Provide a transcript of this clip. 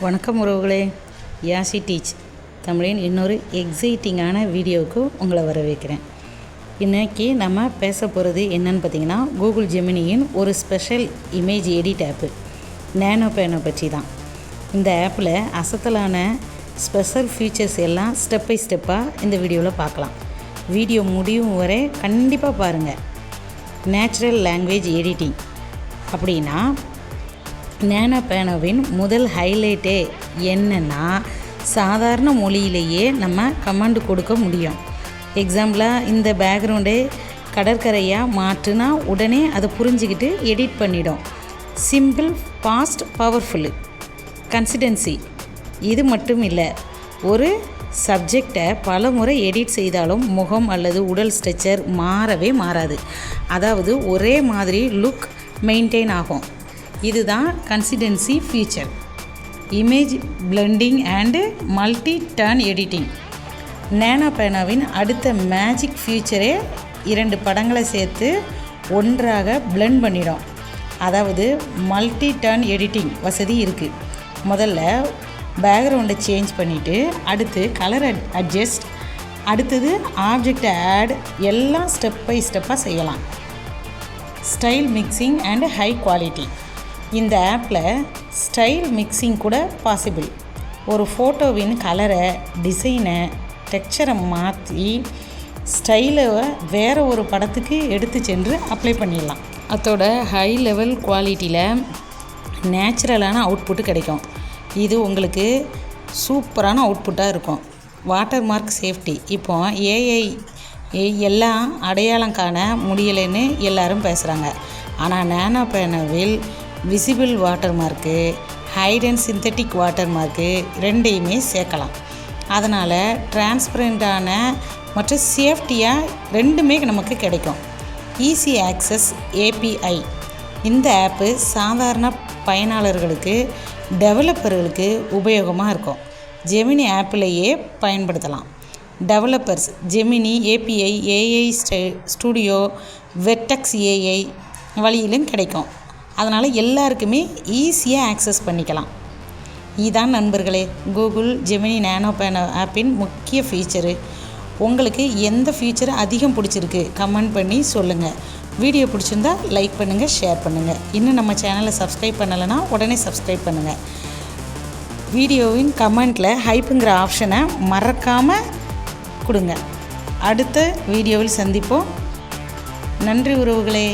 வணக்கம் உறவுகளே. யாசி டீச் தமிழின் இன்னொரு எக்ஸைட்டிங்கான வீடியோவுக்கு உங்களை வரவேற்கிறேன். இன்றைக்கி நம்ம பேச போகிறது என்னன்னு பார்த்தீங்கன்னா, கூகுள் ஜெமினியின் ஒரு ஸ்பெஷல் இமேஜ் எடிட் ஆப்பு நேனோ பேனோ பற்றி தான். இந்த ஆப்பில் அசத்தலான ஸ்பெஷல் ஃபீச்சர்ஸ் எல்லாம் ஸ்டெப் பை ஸ்டெப்பாக இந்த வீடியோவில் பார்க்கலாம். வீடியோ முடியும் வரை கண்டிப்பாக பாருங்கள். நேச்சுரல் லாங்குவேஜ் எடிட்டிங் அப்படின்னா நேனோ பேனோவின் முதல் ஹைலைட்டே என்னென்னா, சாதாரண மொழியிலேயே நம்ம கமாண்டு கொடுக்க முடியும். எக்ஸாம்பிளாக இந்த பேக்ரவுண்டே கடற்கரையாக மாற்றுனா உடனே அதை புரிஞ்சுக்கிட்டு எடிட் பண்ணிடும். Simple, fast, powerful. கன்சிஸ்டன்சி இது மட்டும் இல்லை, ஒரு சப்ஜெக்டை பல முறை எடிட் செய்தாலும் முகம் அல்லது உடல் ஸ்ட்ரக்சர் மாறவே மாறாது. அதாவது ஒரே மாதிரி லுக் மெயின்டைன் ஆகும். இதுதான் consistency feature. Image blending and multi turn editing. Nano பேனோவின் அடுத்த மேஜிக் ஃபீச்சரே 2 படங்களை சேர்த்து ஒன்றாக பிளெண்ட் பண்ணிடும். அதாவது மல்டி டர்ன் எடிட்டிங் வசதி இருக்குது. முதல்ல பேக்ரவுண்டை சேஞ்ச் பண்ணிவிட்டு அடுத்து கலர் அட்ஜஸ்ட், அடுத்தது ஆப்ஜெக்டை ஆட், எல்லாம் ஸ்டெப் பை ஸ்டெப்பாக செய்யலாம். Style mixing and high quality. இந்த ஆப்பில் ஸ்டைல் மிக்சிங் கூட பாசிபிள். ஒரு ஃபோட்டோவின் கலரை, டிசைனை, டெக்ஸ்சரை மாற்றி ஸ்டைலை வேறு ஒரு படத்துக்கு எடுத்து சென்று அப்ளை பண்ணிடலாம். அதோட ஹை லெவல் குவாலிட்டியில் நேச்சுரலான அவுட்புட்டு கிடைக்கும். இது உங்களுக்கு சூப்பரான அவுட்புட்டாக இருக்கும். Water mark safety. இப்போ ஏஐ எல்லாம் அடையாளம் காண முடியலைன்னு எல்லாரும் பேசுகிறாங்க. ஆனால் நேனோ பேனோவில் visible water mark, hide and synthetic water mark ரெண்டையுமே சேர்க்கலாம். அதனால் டிரான்ஸ்பரண்டான மற்றும் சேஃப்டியாக ரெண்டுமே நமக்கு கிடைக்கும். Easy access API. இந்த ஆப்பு சாதாரண பயனாளர்களுக்கு, டெவலப்பர்களுக்கு உபயோகமாக இருக்கும். ஜெமினி ஆப்பிலேயே பயன்படுத்தலாம். Developers Gemini API, AI studio, vertex AI வழியிலும் கிடைக்கும். அதனால் எல்லாருக்குமே ஈஸியாக ஆக்சஸ் பண்ணிக்கலாம். இதுதான் நண்பர்களே கூகுள் ஜெமினி நேனோ பேனோ ஆப்பின் முக்கிய ஃபீச்சரு. உங்களுக்கு எந்த ஃபீச்சர் அதிகம் பிடிச்சிருக்கு கமெண்ட் பண்ணி சொல்லுங்கள். வீடியோ பிடிச்சிருந்தா லைக் பண்ணுங்கள், ஷேர் பண்ணுங்கள். இன்னும் நம்ம சேனலை சப்ஸ்கிரைப் பண்ணலைன்னா உடனே சப்ஸ்கிரைப் பண்ணுங்கள். வீடியோவின் கமெண்ட்டில் ஹைப்புங்கிற ஆப்ஷனை மறக்காமல் கொடுங்க. அடுத்த வீடியோவில் சந்திப்போம். நன்றி உறவுகளே.